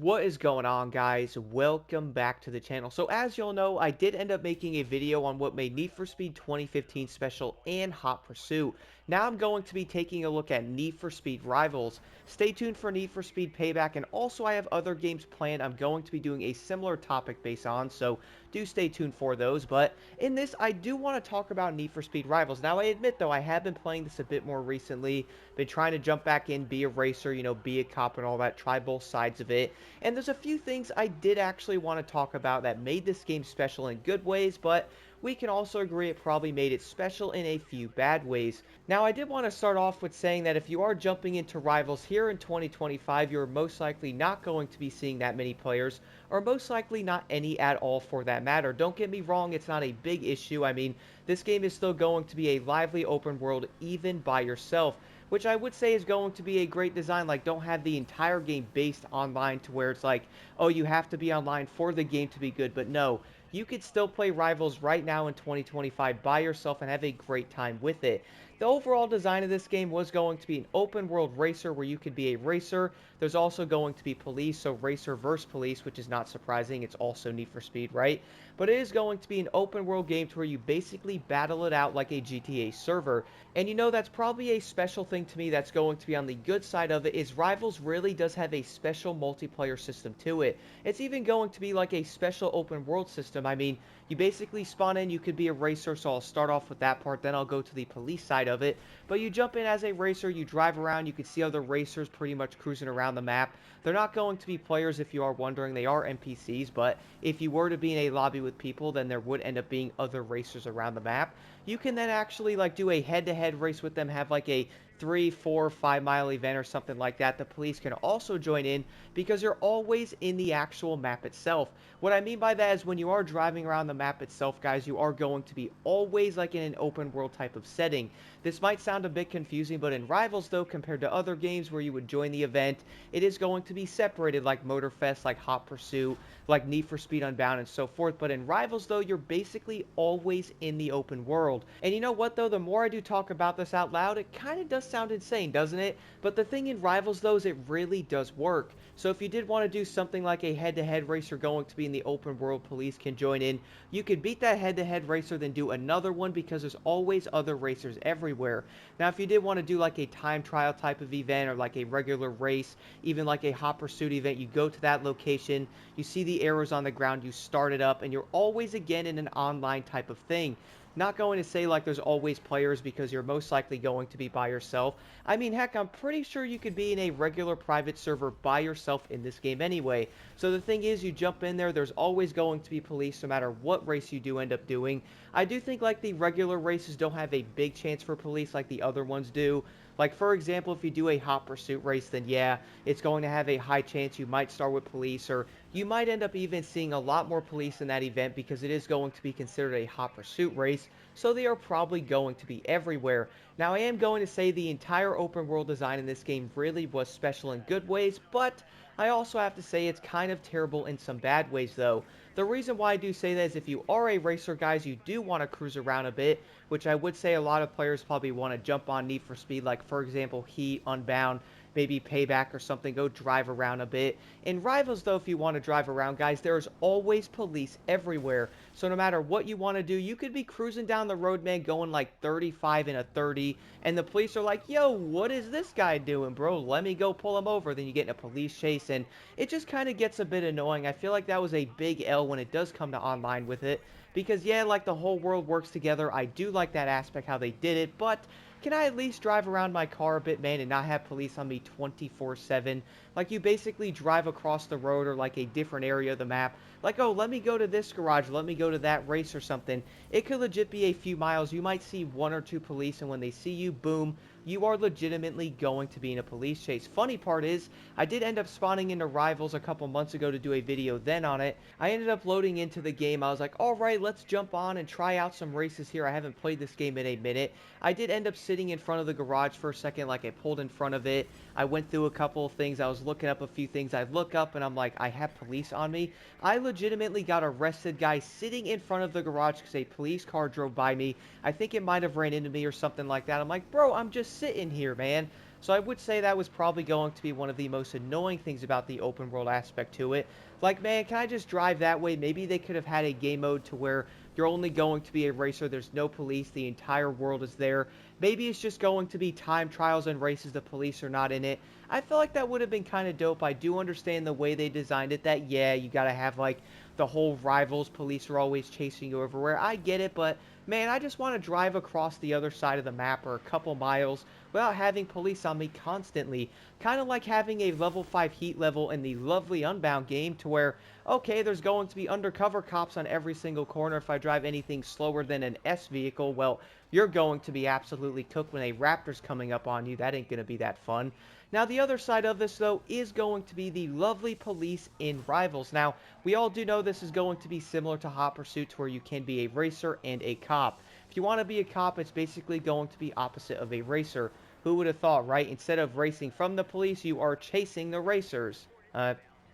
What is going on, guys? Welcome back to the channel. So as you'll know, I did end up making a video on what made Need for Speed 2015 special and Hot Pursuit. Now I'm going to be taking a look at Need for Speed Rivals. Stay tuned for Need for Speed Payback, and also I have other games planned I'm going to be doing a similar topic based on, so do stay tuned for those. But in this, I do want to talk about Need for Speed Rivals. Now I admit though, I have been playing this a bit more recently, been trying to jump back in, be a racer, be a cop and all that, try both sides of it. And there's a few things I did actually want to talk about that made this game special in good ways, but we can also agree it probably made it special in a few bad ways. Now, I did want to start off with saying that if you are jumping into Rivals here in 2025, you're most likely not going to be seeing that many players, or most likely not any at all for that matter. Don't get me wrong, it's not a big issue. I mean, this game is still going to be a lively open world even by yourself, which I would say is going to be a great design. Like, don't have the entire game based online to where it's like, oh, you have to be online for the game to be good. But no, you could still play Rivals right now in 2025 by yourself and have a great time with it. The overall design of this game was going to be an open world racer where you could be a racer. There's also going to be police, so racer versus police, which is not surprising. It's also Need for Speed, right? But it is going to be an open world game to where you basically battle it out like a GTA server. And that's probably a special thing to me that's going to be on the good side of it is Rivals really does have a special multiplayer system to it. It's even going to be like a special open world system. I mean, you basically spawn in, you could be a racer, so I'll start off with that part, then I'll go to the police side of it. But you jump in as a racer, you drive around, you can see other racers pretty much cruising around the map. They're not going to be players if you are wondering, they are NPCs, but if you were to be in a lobby with people, then there would end up being other racers around the map. You can then actually like do a head-to-head race with them, have like a 3, 4, 5 mile event or something like that. The police can also join in because you're always in the actual map itself. What I mean by that is when you are driving around the map itself, guys, you are going to be always like in an open world type of setting. This might sound a bit confusing, but in Rivals though, compared to other games where you would join the event, it is going to be separated like Motorfest, like Hot Pursuit, like Need for Speed Unbound and so forth. But in Rivals though, you're basically always in the open world. And you know what though, the more I do talk about this out loud, it kind of does sound insane, doesn't it? But the thing in Rivals though is it really does work. So if you did want to do something like a head-to-head racer going to be in the open world, police can join in. You could beat that head-to-head racer, then do another one because there's always other racers everywhere. Now, if you did want to do like a time trial type of event or like a regular race, even like a Hot Pursuit event, you go to that location, you see the arrows on the ground, you start it up, and you're always again in an online type of thing. Not going to say like there's always players because you're most likely going to be by yourself. I mean, heck, I'm pretty sure you could be in a regular private server by yourself in this game anyway. So the thing is, you jump in there, there's always going to be police no matter what race you do end up doing. I do think like the regular races don't have a big chance for police like the other ones do. Like, for example, if you do a Hot Pursuit race, then yeah, it's going to have a high chance you might start with police, or you might end up even seeing a lot more police in that event because it is going to be considered a Hot Pursuit race, so they are probably going to be everywhere. Now, I am going to say the entire open world design in this game really was special in good ways, but I also have to say it's kind of terrible in some bad ways, though. The reason why I do say that is if you are a racer, guys, you do want to cruise around a bit, which I would say a lot of players probably want to jump on Need for Speed, like, for example, Heat, Unbound, maybe Payback or something, go drive around a bit. In Rivals, though, if you want to drive around, guys, there's always police everywhere. So no matter what you want to do, you could be cruising down the road, man, going like 35 in a 30, and the police are like, yo, what is this guy doing, bro? Let me go pull him over. Then you get in a police chase, and it just kind of gets a bit annoying. I feel like that was a big L when it does come to online with it, because yeah, like the whole world works together. I do like that aspect, how they did it, but can I at least drive around my car a bit, man, and not have police on me 24/7? Like, you basically drive across the road or, like, a different area of the map. Like, oh, let me go to this garage, let me go to that race or something. It could legit be a few miles. You might see one or two police, and when they see you, boom, you are legitimately going to be in a police chase. Funny part is, I did end up spawning into Rivals a couple months ago to do a video then on it. I ended up loading into the game. I was like, alright, let's jump on and try out some races here. I haven't played this game in a minute. I did end up sitting in front of the garage for a second, like I pulled in front of it. I went through a couple of things. I was looking up a few things. I look up and I'm like, I have police on me. I legitimately got arrested, guys, sitting in front of the garage because a police car drove by me. I think it might have ran into me or something like that. I'm like, bro, I'm just sitting here, man. So I would say that was probably going to be one of the most annoying things about the open world aspect to it. Like, man, can I just drive that way? Maybe they could have had a game mode to where you're only going to be a racer, there's no police, the entire world is there. Maybe it's just going to be time trials and races, the police are not in it. I feel like that would have been kind of dope. I do understand the way they designed it, that, yeah, you gotta have, like, the whole rivals, police are always chasing you everywhere. I get it, but, man, I just want to drive across the other side of the map or a couple miles without having police on me constantly. Kind of like having a level 5 heat level in the lovely Unbound game to where, okay, there's going to be undercover cops on every single corner. If I drive anything slower than an S vehicle, well, you're going to be absolutely cooked when a Raptor's coming up on you. That ain't going to be that fun. Now, the other side of this, though, is going to be the lovely police in Rivals. Now, we all do know this is going to be similar to Hot Pursuits, where you can be a racer and a cop. If you want to be a cop, it's basically going to be opposite of a racer. Who would have thought, right? Instead of racing from the police, you are chasing the racers.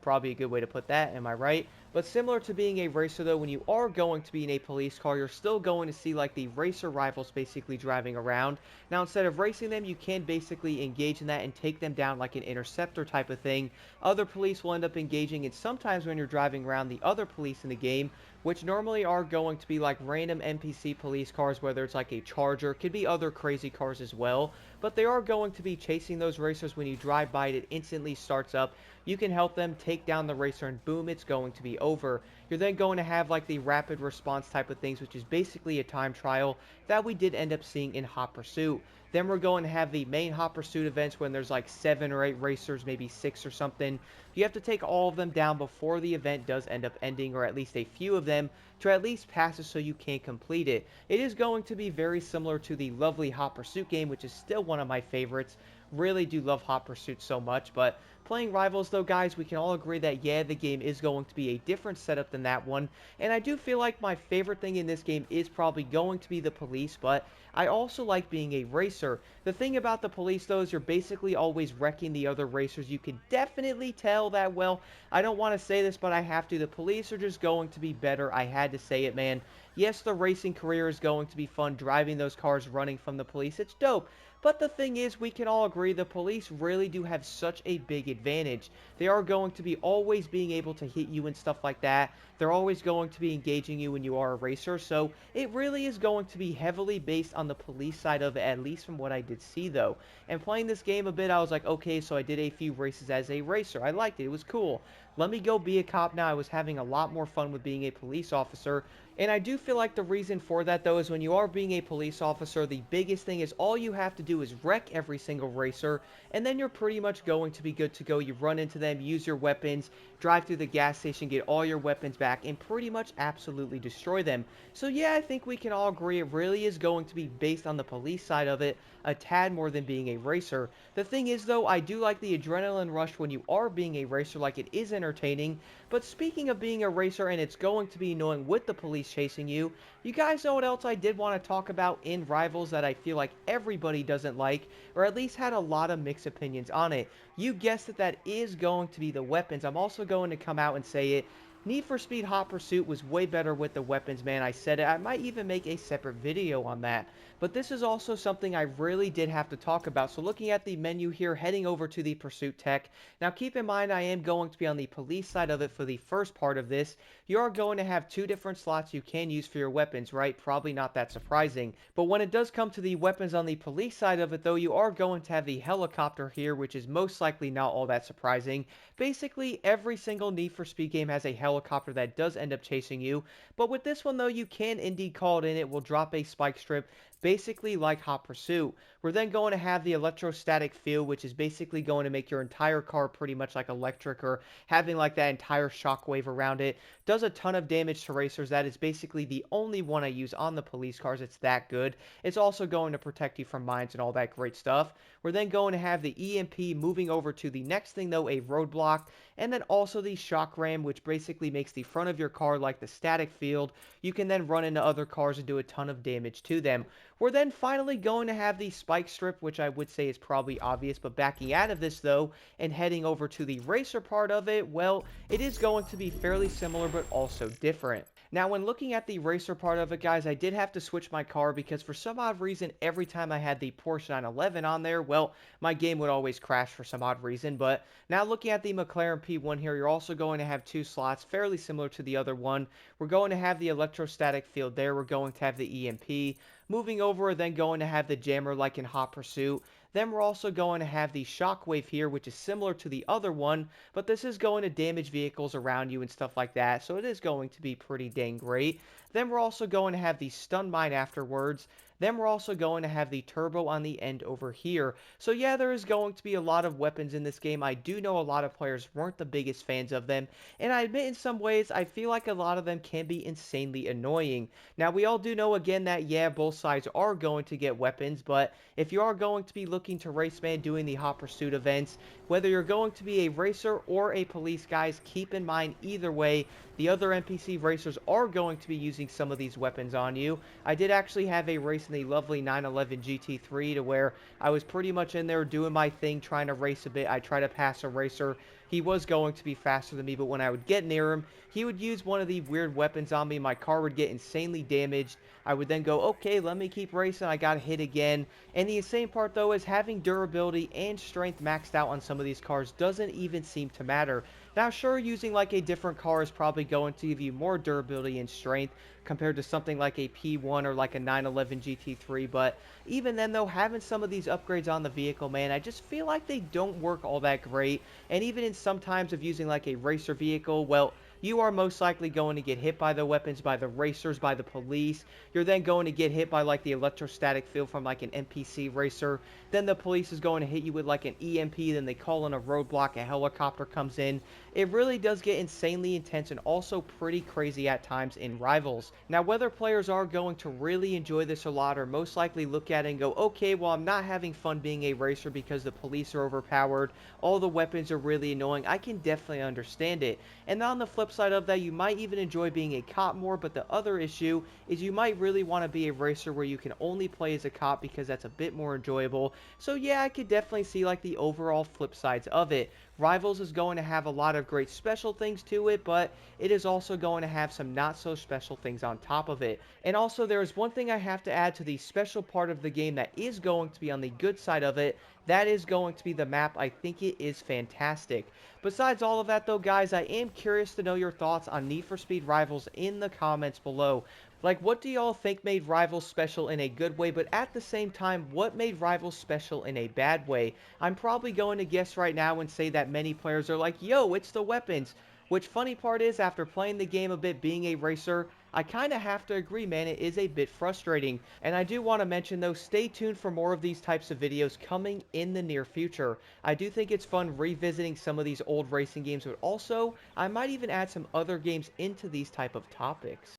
Probably a good way to put that, am I right? But similar to being a racer, though, when you are going to be in a police car, you're still going to see, like, the racer rivals basically driving around. Now, instead of racing them, you can basically engage in that and take them down like an interceptor type of thing. Other police will end up engaging, and sometimes when you're driving around, the other police in the game, which normally are going to be like random NPC police cars, whether it's like a Charger, could be other crazy cars as well, but they are going to be chasing those racers. When you drive by it, it instantly starts up. You can help them take down the racer, and boom, it's going to be over. You're then going to have like the rapid response type of things, which is basically a time trial that we did end up seeing in Hot Pursuit. Then we're going to have the main Hot Pursuit events when there's like 7 or 8 racers, maybe 6 or something. You have to take all of them down before the event does end up ending, or at least a few of them, to at least pass it so you can complete it. It is going to be very similar to the lovely Hot Pursuit game, which is still one of my favorites. Really do love Hot Pursuit so much, but playing Rivals, though, guys, we can all agree that, yeah, the game is going to be a different setup than that one, and I do feel like my favorite thing in this game is probably going to be the police, but I also like being a racer. The thing about the police, though, is you're basically always wrecking the other racers. You can definitely tell that, well, I don't want to say this, but I have to. The police are just going to be better. I had to say it, man. Yes, the racing career is going to be fun, driving those cars, running from the police. It's dope. But the thing is, we can all agree the police really do have such a big advantage. They are going to be always being able to hit you and stuff like that. They're always going to be engaging you when you are a racer. So it really is going to be heavily based on the police side of it, at least from what I did see, though. And playing this game a bit, I was like, okay, so I did a few races as a racer. I liked it. It was cool. Let me go be a cop now. I was having a lot more fun with being a police officer. And I do feel like the reason for that, though, is when you are being a police officer, the biggest thing is all you have to do is wreck every single racer, and then you're pretty much going to be good to go. You run into them, use your weapons, drive through the gas station, get all your weapons back, and pretty much absolutely destroy them. So yeah, I think we can all agree it really is going to be based on the police side of it a tad more than being a racer. The thing is, though, I do like the adrenaline rush when you are being a racer, like it is entertaining. But speaking of being a racer and it's going to be annoying with the police chasing you, you guys know what else I did want to talk about in Rivals that I feel like everybody doesn't like, or at least had a lot of mixed opinions on it. You guessed it, that is going to be the weapons. I'm also going to come out and say it. Need for Speed Hot Pursuit was way better with the weapons, man. I said it. I might even make a separate video on that. But this is also something I really did have to talk about. So looking at the menu here, heading over to the Pursuit Tech. Now keep in mind I am going to be on the police side of it for the first part of this. You are going to have 2 different slots you can use for your weapons, right? Probably not that surprising. But when it does come to the weapons on the police side of it, though, you are going to have the helicopter here, which is most likely not all that surprising. Basically, every single Need for Speed game has a helicopter that does end up chasing you. But with this one, though, you can indeed call it in. It will drop a spike strip, basically like Hot Pursuit. We're then going to have the electrostatic field, which is basically going to make your entire car pretty much like electric, or having like that entire shockwave around it. Does a ton of damage to racers. That is basically the only one I use on the police cars. It's that good. It's also going to protect you from mines and all that great stuff. We're then going to have the EMP, moving over to the next thing, though, a roadblock, and then also the shock ram, which basically makes the front of your car like the static field. You can then run into other cars and do a ton of damage to them. We're then finally going to have the spike strip, which I would say is probably obvious, but backing out of this, though, and heading over to the racer part of it, well, it is going to be fairly similar, but also different. Now, when looking at the racer part of it, guys, I did have to switch my car because for some odd reason, every time I had the Porsche 911 on there, well, my game would always crash for some odd reason. But now looking at the McLaren P1 here, you're also going to have two slots, fairly similar to the other one. We're going to have the electrostatic field there. We're going to have the EMP. Moving over, we're then going to have the jammer like in Hot Pursuit. Then we're also going to have the shockwave here, which is similar to the other one, but this is going to damage vehicles around you and stuff like that, so it is going to be pretty dang great. Then we're also going to have the stun mine afterwards. Then we're also going to have the turbo on the end over here. So yeah, there is going to be a lot of weapons in this game. I do know a lot of players weren't the biggest fans of them, and I admit in some ways I feel like a lot of them can be insanely annoying. Now we all do know again that yeah, both sides are going to get weapons, but if you are going to be looking to race man doing the Hot Pursuit events, whether you're going to be a racer or a police, guys, keep in mind either way, the other NPC racers are going to be using some of these weapons on you. I did actually have a race in the lovely 911 GT3 to where I was pretty much in there doing my thing, trying to race a bit. I tried to pass a racer. He was going to be faster than me, but when I would get near him, he would use one of the weird weapons on me. My car would get insanely damaged. I would then go, okay, let me keep racing. I got hit again. And the insane part, though, is having durability and strength maxed out on some of these cars doesn't even seem to matter. Now, sure, using like a different car is probably going to give you more durability and strength compared to something like a P1 or like a 911 GT3, but even then, though, having some of these upgrades on the vehicle, man, I just feel like they don't work all that great. And even in some times of using like a racer vehicle, well, you are most likely going to get hit by the weapons, by the racers, by the police. You're then going to get hit by like the electrostatic field from like an NPC racer. Then the police is going to hit you with like an EMP. Then they call in a roadblock. A helicopter comes in. It really does get insanely intense and also pretty crazy at times in Rivals. Now, whether players are going to really enjoy this a lot or most likely look at it and go, okay, well, I'm not having fun being a racer because the police are overpowered, all the weapons are really annoying, I can definitely understand it. And on the flip side of that, you might even enjoy being a cop more, but the other issue is you might really want to be a racer where you can only play as a cop because that's a bit more enjoyable. So yeah, I could definitely see like the overall flip sides of it. Rivals is going to have a lot of great special things to it, but it is also going to have some not so special things on top of it. And also there is one thing I have to add to the special part of the game that is going to be on the good side of it. That is going to be the map. I think it is fantastic. Besides all of that though, guys, I am curious to know your thoughts on Need for Speed Rivals in the comments below. Like, what do y'all think made Rivals special in a good way, but at the same time, what made Rivals special in a bad way? I'm probably going to guess right now and say that many players are like, yo, it's the weapons. Which, funny part is, after playing the game a bit, being a racer, I kind of have to agree, man, it is a bit frustrating. And I do want to mention, though, stay tuned for more of these types of videos coming in the near future. I do think it's fun revisiting some of these old racing games, but also, I might even add some other games into these type of topics.